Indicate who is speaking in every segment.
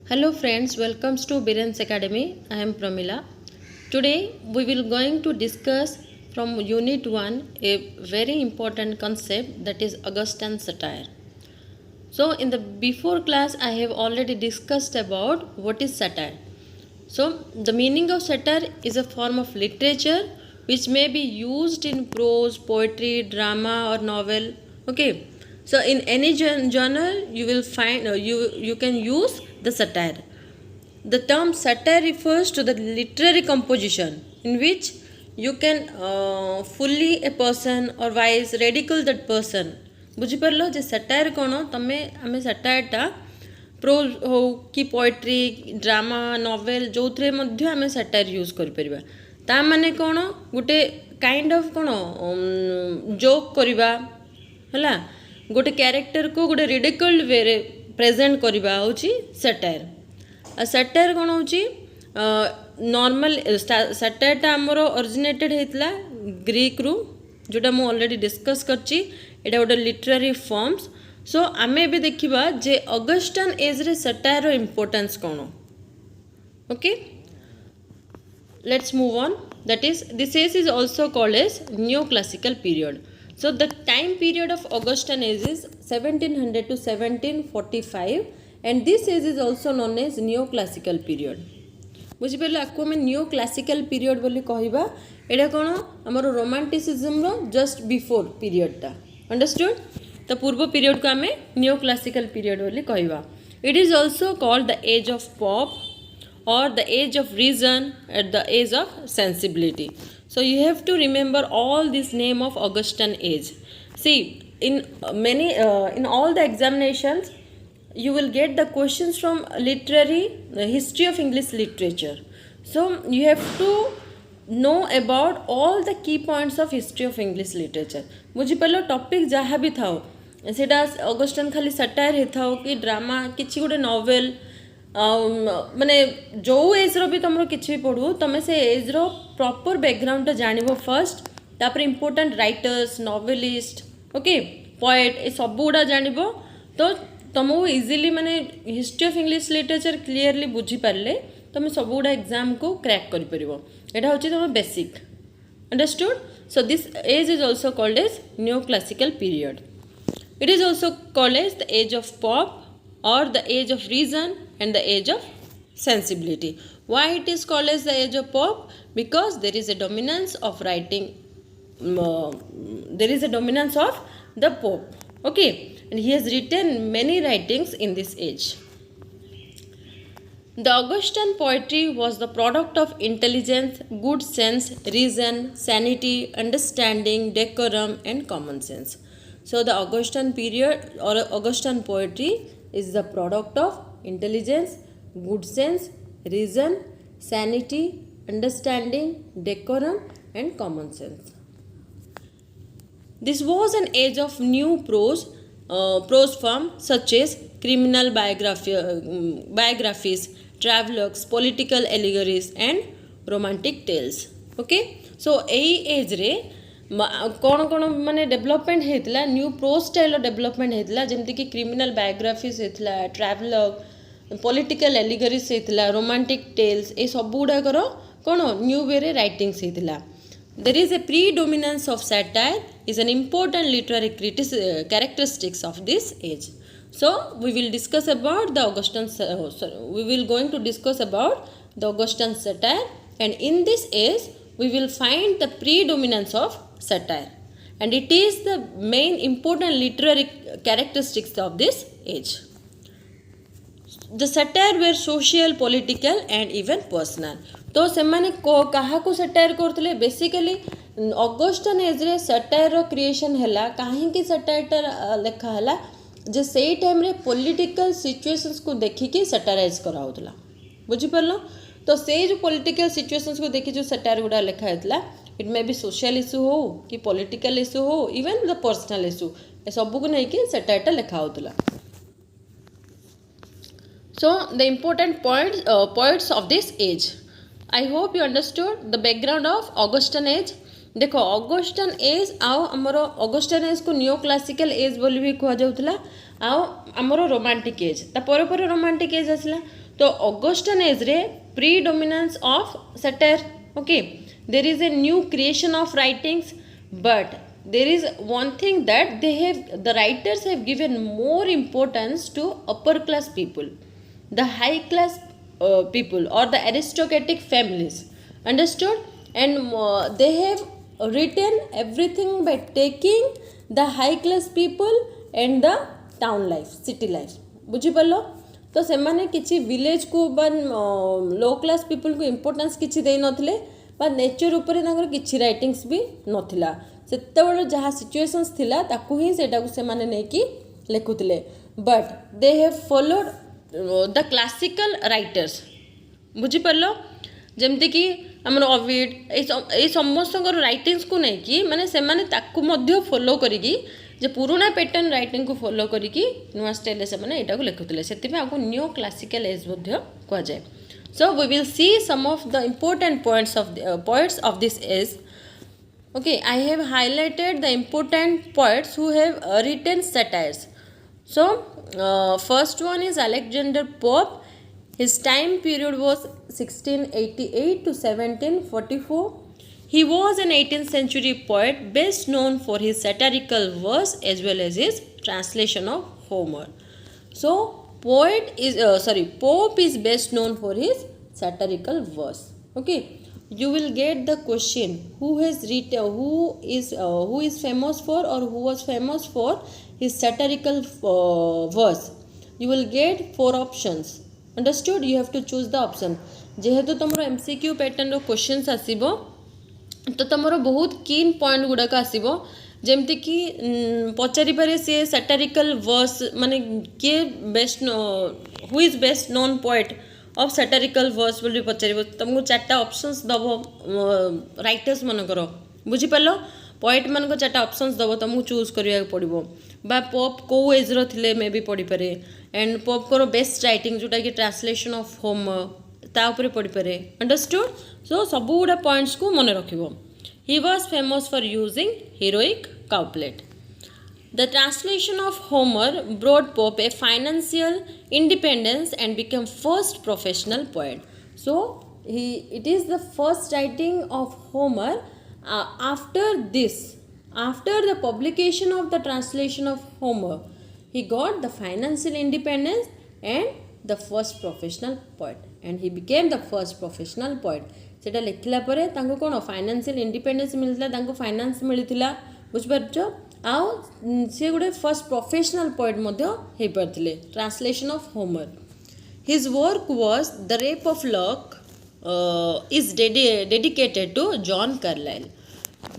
Speaker 1: Hello friends, welcome to Birens Academy. I am Pramila. Today we will going to discuss from Unit 1 a very important concept, that is Augustan Satire. So in the before class I have already discussed about what is satire. So the meaning of satire is a form of literature which may be used in prose, poetry, drama or novel. Okay. So in any genre you will find you can use the satire. The term satire refers to the literary composition in which you can fully a person or wise ridicule that person. बुझिपार जे satire कौन तमें आम सटायरटा pros हो कि poetry drama novel जो थे आम सटायर यूज कर ता माने कौन गोटे काइंड ऑफ कौन जोक करवा है गोटे कैरेक्टर को गोटे रिडिकल्ड वे रे प्रेजेंट करवा हूँ सटायर. सटायर कौन हो नॉर्मल सटायरटा आमर ओरिजिनेटेड होता ग्रीक रु जोटा मु ऑलरेडी डिस्कस करची एटा गोटे लिटरेरी फॉर्म्स. सो आमे भी देखिबा जे ऑगस्टन एज रे सटायर इम्पोर्टेंस कौन. Okay let's move on. That is this age is also called as new classical period. So the time period of Augustan age is 1700 to 1745 and this age is also known as neoclassical period. बुझिपारे आपको आम new classical period बोली कहवा एटा कौन आमर romanticism रो just before पीरियडटा understood. तो पूर्व period को आम न्यू क्लासिकल पीरियड बोली कहवा. It is also called the age of Pope or the age of reason at the age of sensibility. So you have to remember all this name of Augustan age. See in many in all the examinations you will get the questions from literary history of English literature. So you have to know about all the key points of history of English literature. बुझी पालो topic जहाँ भी था सेटा Augustan खाली satire होता कि drama किसी गोटे नॉवेल माने जो एज रो भी तुम किसी भी पढ़ू तुम से एज रो प्रॉपर बैकग्राउंड जान फर्स्ट तापर important writers novelist okay poet ये सब गुड़ा जान तो तुमको इजिली माने history of English literature clearly बुझी पारे तुम सब गुड़ा एग्जाम को क्रैक कर पार. यहाँ हूँ तुम basic understood. So this age is also called as new classical period. It is also called as the age of Pope or the age of reason and the age of sensibility. Why it is called as the age of pop? Because there is a dominance of writing, there is a dominance of the pope. Okay, and he has written many writings in this age. The Augustan poetry was the product of intelligence, good sense, reason, sanity, understanding, decorum and common sense. So the Augustan period or Augustan poetry is the product of intelligence, good sense, reason, sanity, understanding, decorum and common sense. This was an age of new prose form such as criminal biographies, travelogues, political allegories and romantic tales. Okay, so यही as रे कौन कौन माने development होता new pros style development होता जमती कि criminal biographies होता ट्रैवलॉग पॉलिटिकल एलिगरीज होता रोमांटिक टेल्स ये सब गुड़ाकर कौन न्यू वे रे राइटिंग्स होता. There is a predominance of satire is an important literary characteristics of this age. So we will discuss about the Augustan we will going to discuss about the Augustan satire and in this age we will find the predominance of satire and it is the main important literary characteristics of this age. The satire were social, political and even personal. तो से माने कहा को satire करते basically Augustan age रे satire रो creation हैला काहे कि सटायर लेखा हैला जे सेई टाइम रे पॉलिटिकल सिचुएशंस को देखिकी सटाराइज करा होतला. बुझी परलो. तो से जो पॉलिटिकल सिचुएशंस को देखी जो सटायर गुड़ा लिखा होता it may be social issue हो कि पॉलिटिकल इशू हो इवन द पर्सनल इशू ए सब को लेकिन सटायरटा लिखा होता. So the important points of this age. I hope you understood the background of Augustan age. देखो ऑगस्टन एज आओ आमर ऑगस्टन एज को न्यू क्लासिकल एज बोली भी कह जाउतला आओ आमर रोमांटिक एज ता पर रोमांटिक एज आसला. तो Augustan age रे predominance of satire. Okay, there is a new creation of writings, but there is one thing that the writers have given more importance to upper class people, the high class people or the aristocratic families. Understood? And they have written everything by taking the high class people and the town life, city life. बुझिपार? तो सेमाने किछि village को बा लो class people को importance किछि देई नथिले बा nature ऊपर तांकर किछि राइटिंग्स भी नथिला. सेतेबेले जहाँ सिचुएशंस थिला ताकू ही सेटा को सेमाने नै कि लेखुतिले. But they have followed the classical writers. बुझिपारलो? जेमति कि हमर ओविड ए समस्त राइटिंग्स को नै कि माने सेमाने ताकू मध्य फॉलो करिकि जे पुराना पैटर्न राइटिंग को फॉलो करिकि नुआ स्टाइल से माने एटा को लेखुतिले. सेतिबे आको न्यू क्लासिकल एज मध्य को जाय. So we will see some of the important points of this age. Okay, I have highlighted the important poets who have written satires. So first one is Alexander Pope. His time period was 1688 to 1744. He was an 18th century poet best known for his satirical verse as well as his translation of Homer. So Pope is best known for his satirical verse. Okay, you will get the question who is famous for or who was famous for his satirical verse. You will get 4 options. Understood? You have to choose the option. जेहेतु तुमरो MCQ pattern रो questions आसीबो तो तुमरो बहुत कीन point गुडा का आसीबो. जेमति कि पचारि पारे से सैटारिकल verse माने के best who is best known poet of satirical verse बोली पचारिबो. तुमको 4टा ऑप्शंस दबो राइटर्स मन करो. बुझि पालो? पोएट मन को 4टा ऑप्शंस दबो तुमको चूज करिया पड़िबो. बा पोप को एज रो थिले मे बी पड़ी पारे एंड पोप को बेस्ट राइटिंग जोटा कि ट्रांसलेशन ऑफ होमर ता ऊपर पड़ी पारे. अंडरस्टूड? सो सब गुडा पॉइंट्स को मन रखिबो. He was famous for using heroic couplet. The translation of Homer brought Pope a financial independence and became first professional poet. So it is the first writing of Homer. After the publication of the translation of Homer, he got the financial independence and the first professional poet, and he became the first professional poet. सेटा लिखला परे तांको कोन financial independence मिलथिला, तांको finance मिलथिला. बुझिपारछ? आउ से गुडे first professional poet मध्य हे परथिले. Translation of Homer. His work was the rape of lock is dedicated to John Carlyle.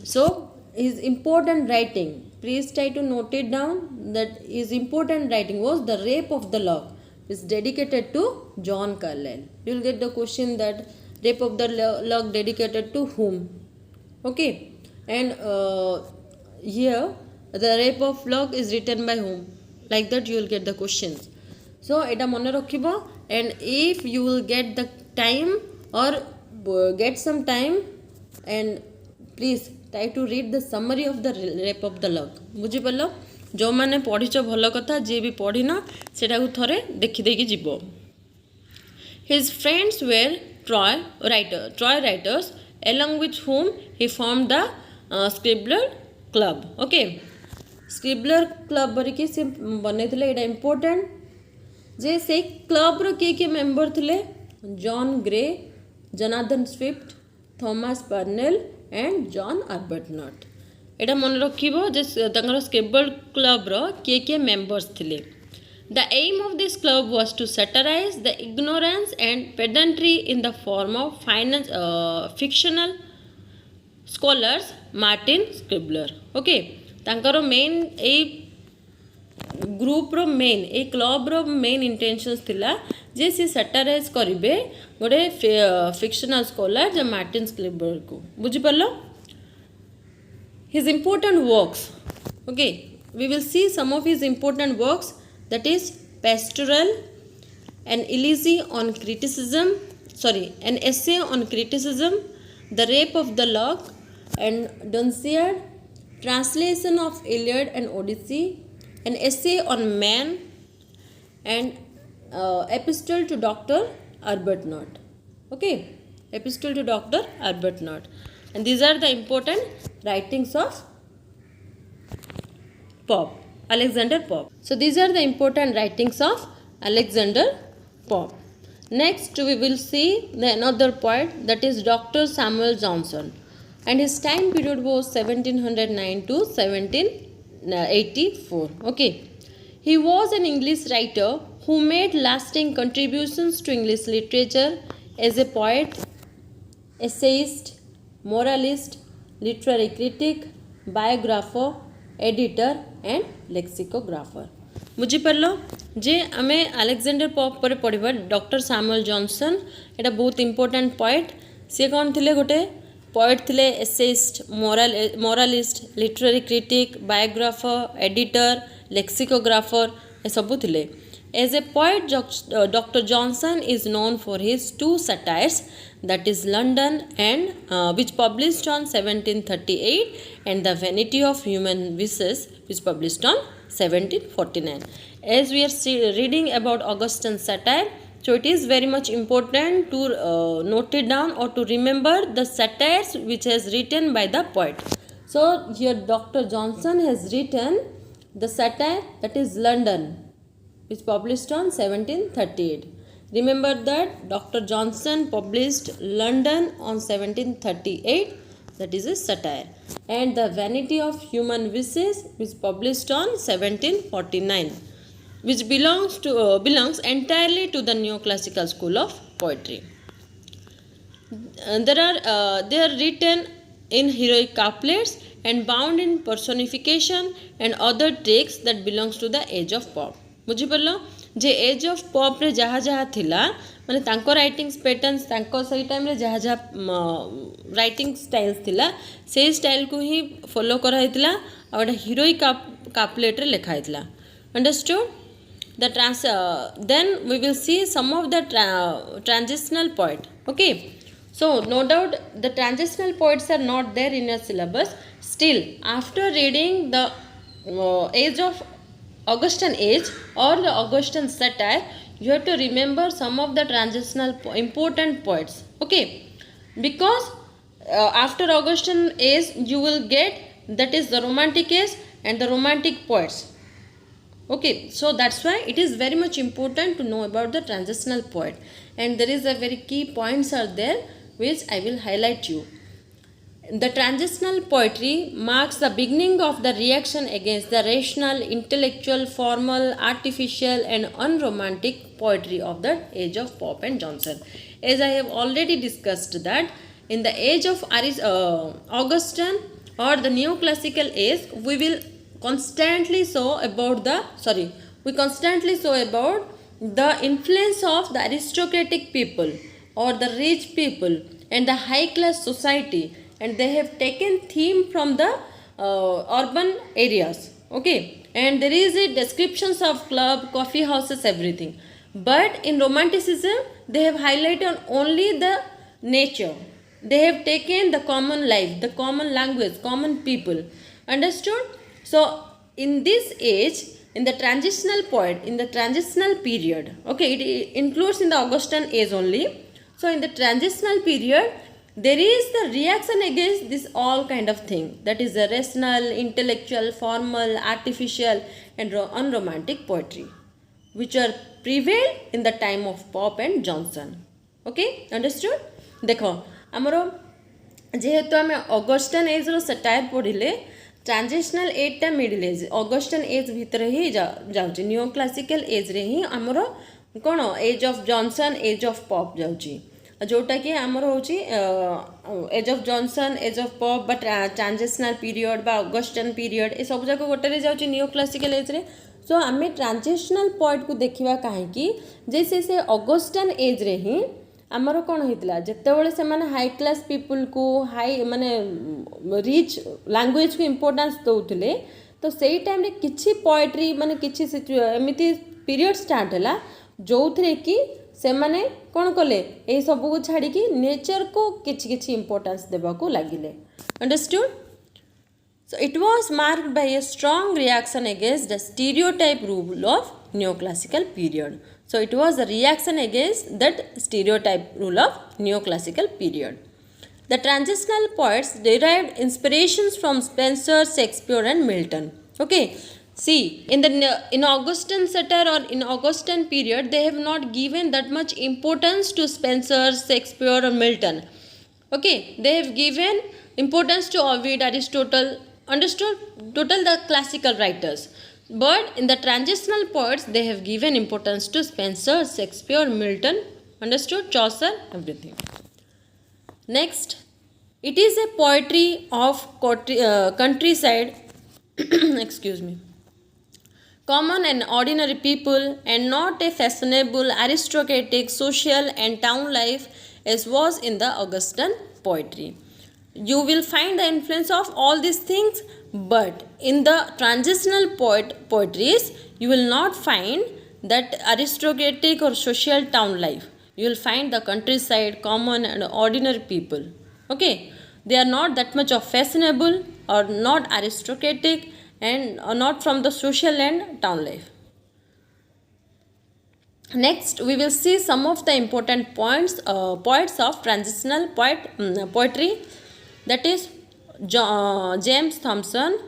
Speaker 1: So his important writing, please try to note it down, that his important writing was The Rape of the Lock, is dedicated to John Carlyle. You will get the question that Rape of the Lock dedicated to whom? Okay, and here the Rape of Lock is written by whom? Like that you will get the questions. So eta mone rakhibo, and if you will get the time or get some time, and please try to read the summary of the Rape of the Lock. बुझी पल्लो? जो माने पढ़िछ भल कथा, जे भी पढ़िना सेटा को थरे देखि देकी जिवो. His friends were Troy writers, along with whom he formed the Scribbler Club. Okay, Scribbler Club बरिके से बनेथिले. एटा इम्पोर्टेंट जे से क्लब रो के मेंबर थिले. John Gray, Jonathan Swift, Thomas Parnell and John Arbuthnot. एटा मन रखिबो जे तंगर स्क्रिबल क्लब रो के मेंबर्स थिले. The aim of this club was to satirize the ignorance and pedantry in the form of fictional scholars Martin Scribbler. Okay, तांकर main ए group रो main ए club रो main intentions थिला जे से सैटाराइज करिवे गोटे fictional scholar जे Martin स्क्रिबलर को. बुझी परलो? His important works. Okay, we will see some of his important works, that is Pastoral, an essay on criticism, The Rape of the Lock, and Dunciad, translation of Iliad and Odyssey, an essay on man, and epistle to Dr. Arbuthnot. Okay, epistle to Dr. Arbuthnot, and these are the important writings of Pope, Alexander Pope. So these are the important writings of Alexander Pope. Next we will see the another poet, that is Dr. Samuel Johnson, and his time period was 1709 to 1784. Okay, he was an English writer who made lasting contributions to English literature as a poet, essayist, moralist, literary critic, biographer, editor and lexicographer. बुझीपार जे आम आलेक्जेंडर pop पर पढ़ा doctor Samuel Johnson, एटा बहुत important poet. सी कौन थे? गोटे poet थे, essayist, moralist, literary critic, biographer, editor, lexicographer ए सबू थे। As a poet Doctor Johnson is known for his 2 satires, that is London and which published on 1738, and the Vanity of Human Vices, which published on 1749. As we are reading about Augustan Satire, so it is very much important to note it down or to remember the satires which has written by the poet. So here Dr. Johnson has written the satire, that is London, which published on 1738. Remember that Dr. Johnson published London on 1738, that is a satire, and the Vanity of Human Vices, which published on 1749, which belongs entirely to the neoclassical school of poetry. They are written in heroic couplets and bound in personification and other tricks that belongs to the age of pop. बुझीपार जे age of Pope रे जहाँ जहाँ थिला माने तांको writings patterns तांको सही टाइम रे जहाँ जहाँ राइटिंग स्टाइल्स थिला से स्टाइल को ही फॉलो करा हितला और हीरोइक कापलेट रे लिखा हितला। Understood the then we will see some of the transitional poet. Okay, so no doubt the transitional poets are not there in your syllabus. Still, after reading the age of Augustan age or the Augustan satire, you have to remember some of the transitional important poets. Okay, because after Augustan age you will get, that is the romantic age and the romantic poets. Okay, so that's why it is very much important to know about the transitional poet, and there is a very key points are there which I will highlight you. The transitional poetry marks the beginning of the reaction against the rational, intellectual, formal, artificial and unromantic poetry of the age of Pope and Johnson. As I have already discussed that in the age of Augustan or the neoclassical age, we will constantly show about the influence of the aristocratic people or the rich people and the high class society, and they have taken theme from the urban areas. Okay, and there is a descriptions of club, coffee houses, everything, but in romanticism they have highlighted only the nature. They have taken the common life, the common language, common people. Understood? So in this age, in the transitional poet, in the transitional period, okay, it includes in the Augustan age only. So in the transitional period there is the reaction against this all kind of thing, that is the rational, intellectual, formal, artificial and unromantic poetry which are prevailed in the time of Pope and Johnson. Okay, understood? देखो आमरो जेहेतु आम Augustan age रो satire पढ़िले, transitional age टा middle age, Augustan age भीतर ही जाउची, न्यू क्लासिकल एज रे ही आमरो कोन age of Johnson, age of Pope जाउची, जोटा कि आमर होची age of Johnson, age of Pope बा ट्रांजिशनल पीरियड बा ऑगस्टन पीरियड ए सब जाक गोटे रे जाउची न्यू क्लासिकल एज रे। सो आमे ट्रांजिशनल पोएट को देखिबा काहेकि जैसे से ऑगस्टन एज रे ही आमर कोन होइतला, जेतेबेले से माने हाई क्लास पीपल को हाई माने रिच लैंग्वेज को इंपोर्टेंस दउतले, तो सेही टाइम रे किछि पोएट्री माने किछि एमिति पीरियड स्टार्ट हला जो थे कि से माने कौन कले यही सब को छाड़ी कि नेचर को किछि किछि इंपोर्टेंस देबा को लागिले। Understood? So it was marked by a strong reaction against the stereotype rule of neoclassical period. So it was a reaction against that stereotype rule of neoclassical period. The transitional poets derived inspirations from Spenser, Shakespeare and Milton. Okay, see, in Augustan satire or in Augustan period, they have not given that much importance to Spenser, Shakespeare or Milton. Okay, they have given importance to Ovid, Aristotle, understood, total the classical writers. But in the transitional poets, they have given importance to Spenser, Shakespeare, Milton, understood, Chaucer, everything. Next, it is a poetry of countryside, excuse me, common and ordinary people, and not a fashionable, aristocratic, social and town life as was in the Augustan poetry. You will find the influence of all these things, but in the transitional poetries, you will not find that aristocratic or social town life. You will find the countryside, common and ordinary people. Okay, they are not that much of fashionable or not aristocratic and are not from the social and town life. Next, we will see some of the important points, poets of transitional poetry, that is James Thomson,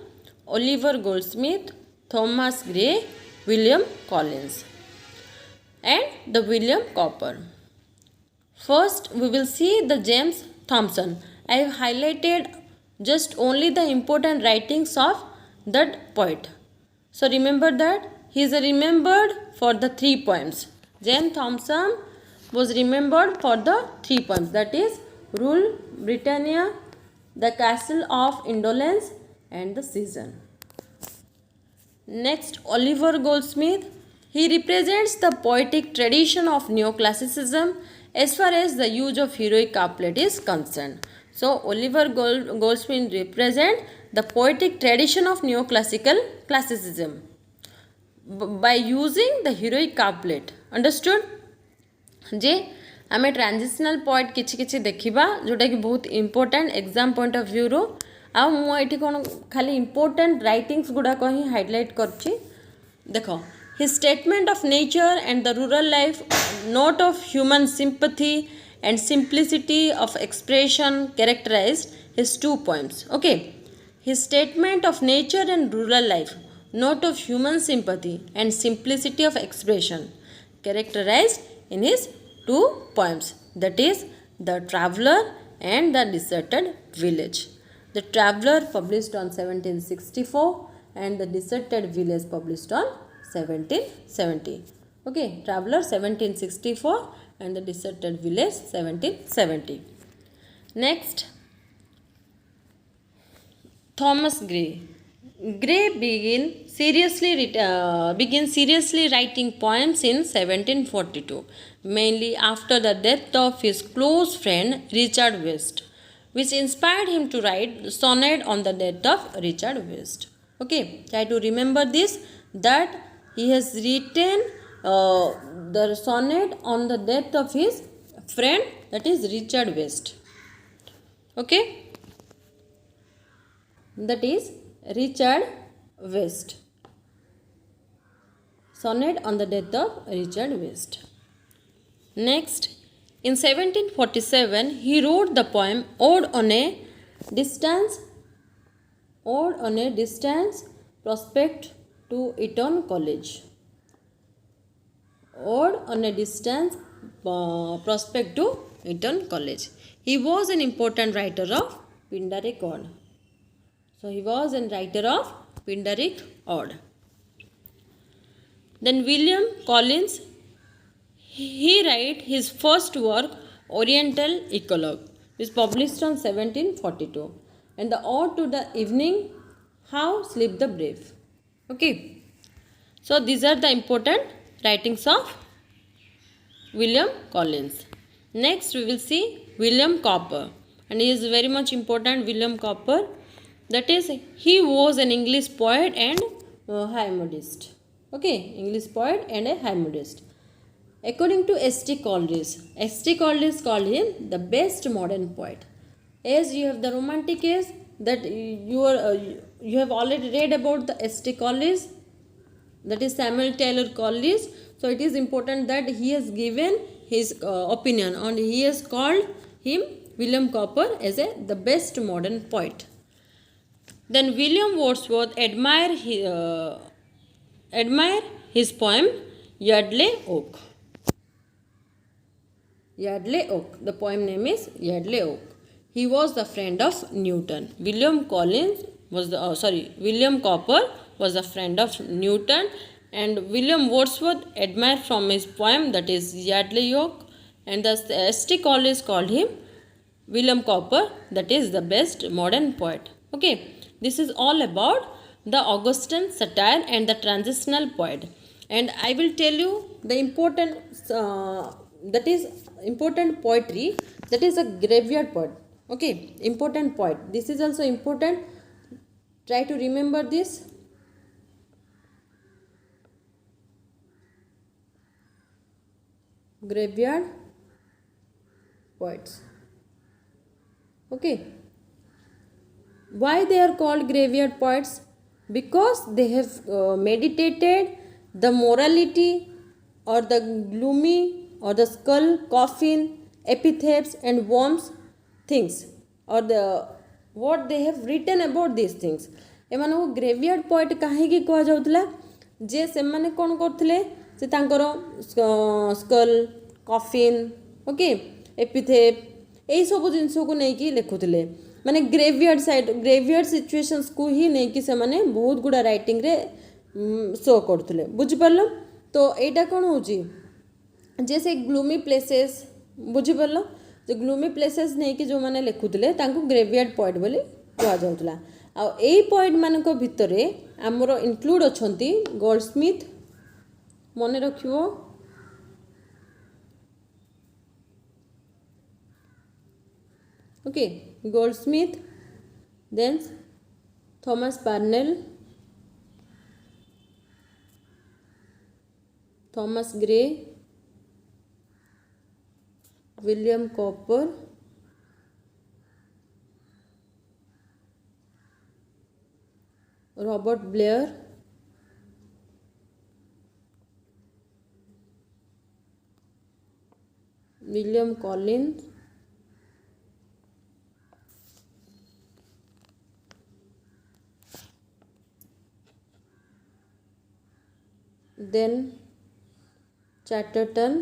Speaker 1: Oliver Goldsmith, Thomas Gray, William Collins and the William Cowper. First, we will see the James Thomson. I have highlighted just only the important writings of that poet. So remember that he is remembered for the 3 poems. James Thomson was remembered for the 3 poems, that is Rule Britannia, The Castle of Indolence and The Season. Next, Oliver Goldsmith. He represents the poetic tradition of neoclassicism as far as the use of heroic couplet is concerned. So Oliver Goldsmith represents the poetic tradition of classicism by using the heroic couplet. Understood? जे आमे transitional point किछि किछि देखिबा जोटा कि बहुत important exam point of view रो आ मु एठी कोन खाली इंपोर्टेंट राइटिंग्स गुडा को ही हाइलाइट करछि. देखो, his statement of nature and the rural life, note of human sympathy and simplicity of expression characterized his 2 poems. Okay, his statement of nature and rural life, note of human sympathy and simplicity of expression characterized in his 2 poems, that is The Traveller and The Deserted Village. The Traveller published on 1764 and The Deserted Village published on 1770. Okay, Traveller 1764 and The Deserted Village 1770. Next, Thomas Gray. Gray began seriously writing poems in 1742, mainly after the death of his close friend Richard West, which inspired him to write the sonnet on the death of Richard West. Okay, try to remember this, that he has written the sonnet on the death of his friend, that is Richard West. Okay, that is Richard West. Sonnet on the death of Richard West. Next, in 1747, he wrote the poem Ode on a Distance Prospect to Eton College. Ode on a Distance Prospect to Eton College. He was an important writer of Pindaric Ode. So he was a writer of Pindaric Ode. Then William Collins, he wrote his first work, Oriental Eclogue, which published on 1742, and the Ode to the Evening, How Sleep the Brave. Okay, so these are the important writings of William Collins. Next, we will see William Cowper, and he is very much important. William Cowper, that is, he was an English poet and hymnodist. Okay, English poet and a hymnodist. According to S.T. Coleridge called him the best modern poet. As you have the Romantic age, that you have already read about the S.T. Coleridge, that is Samuel Taylor Coleridge. So it is important that he has given his opinion, and he has called him William Cowper as the best modern poet. Then William Wordsworth admire his poem Yardley Oak. Yardley Oak. The poem name is Yardley Oak. He was the friend of Newton. William Cowper was a friend of Newton, and William Wordsworth admired from his poem, that is Yardley Oak, and the St. College called him William Cowper, that is the best modern poet. Okay, this is all about the Augustan satire and the transitional poet, and I will tell you the important important poetry, that is a graveyard poet. Okay, important poet. This is also important. Try to remember this. Graveyard poets. Okay. Why they are called graveyard poets? Because they have meditated the morality or the gloomy or the skull, coffin, epitaphs and worms things, or the what they have written about these things. ଏମାନଙ୍କୁ ଗ୍ରେଭିୟାର୍ଡ଼ poet କାହିଁକି କୁହାଯାଉଥିଲା? ଯେ ସେମାନେ କ'ଣ କରୁଥିଲେ, ସେ ତାଙ୍କର school, coffin, okay, ଏପିଥେପ୍ ଏଇସବୁ ଜିନିଷକୁ ନେଇକି ଲେଖୁଥିଲେ. ମାନେ ଗ୍ରେଭିୟାର୍ଡ଼ ସିଚୁଏସନ୍ସକୁ ହିଁ ନେଇକି ସେମାନେ ବହୁତ ଗୁଡ଼ା ରାଇଟିଂରେ ଶୋ କରୁଥିଲେ. ବୁଝିପାରିଲ? ତ ଏଇଟା କ'ଣ ହେଉଛି ଯେ ସେ ଗ୍ଲୁମି ପ୍ଲେସେସ୍, ବୁଝିପାରିଲ, ଯେ ଗ୍ଲୁମି ପ୍ଲେସେସ୍ ନେଇକି ଯେଉଁମାନେ ଲେଖୁଥିଲେ ତାଙ୍କୁ ଗ୍ରେଭିୟାର୍ଡ଼ ପଏଟ୍ ବୋଲି କୁହାଯାଉଥିଲା. ଆଉ ଏଇ ପଏଟ୍ ମାନଙ୍କ ଭିତରେ ଆମର ଇନକ୍ଲୁଡ଼ ଅଛନ୍ତି ଗୋଲ୍ଡସ୍ମିଥ୍, ମନେ ରଖିବ, okay, Goldsmith, then Thomas Parnell, Thomas Gray, William Cowper, Robert Blair, William Collins, then Chatterton,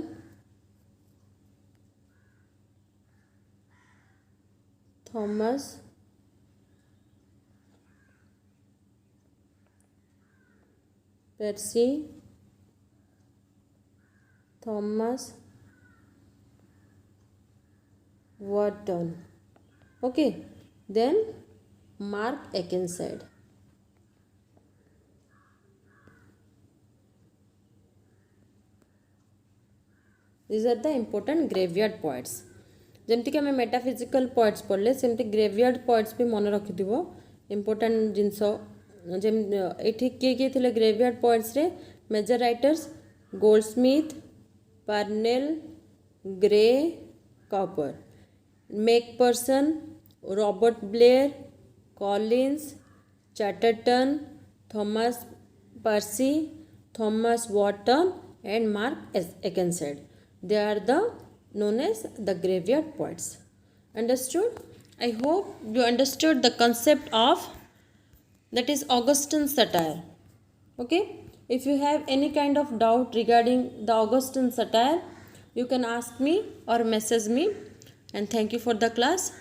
Speaker 1: Thomas, Percy, Thomas Wharton. Okay, then Mark Akenside. These are the important graveyard poets. जमती कि आम metaphysical poets पढ़ले सेमती graveyard poets भी मन रखिथिबो important जिनस. ये किए किए थे ग्रेवियार्ड पोएट्स रे major writers Goldsmith, Parnell, Gray, Cowper, Macpherson, Robert Blair, Collins, Chatterton, Thomas Percy, Thomas Warton and Mark Akenside. They are known as the graveyard poets. Understood? I hope you understood the concept of, that is, Augustan satire. Okay? If you have any kind of doubt regarding the Augustan satire, you can ask me or message me. And thank you for the class.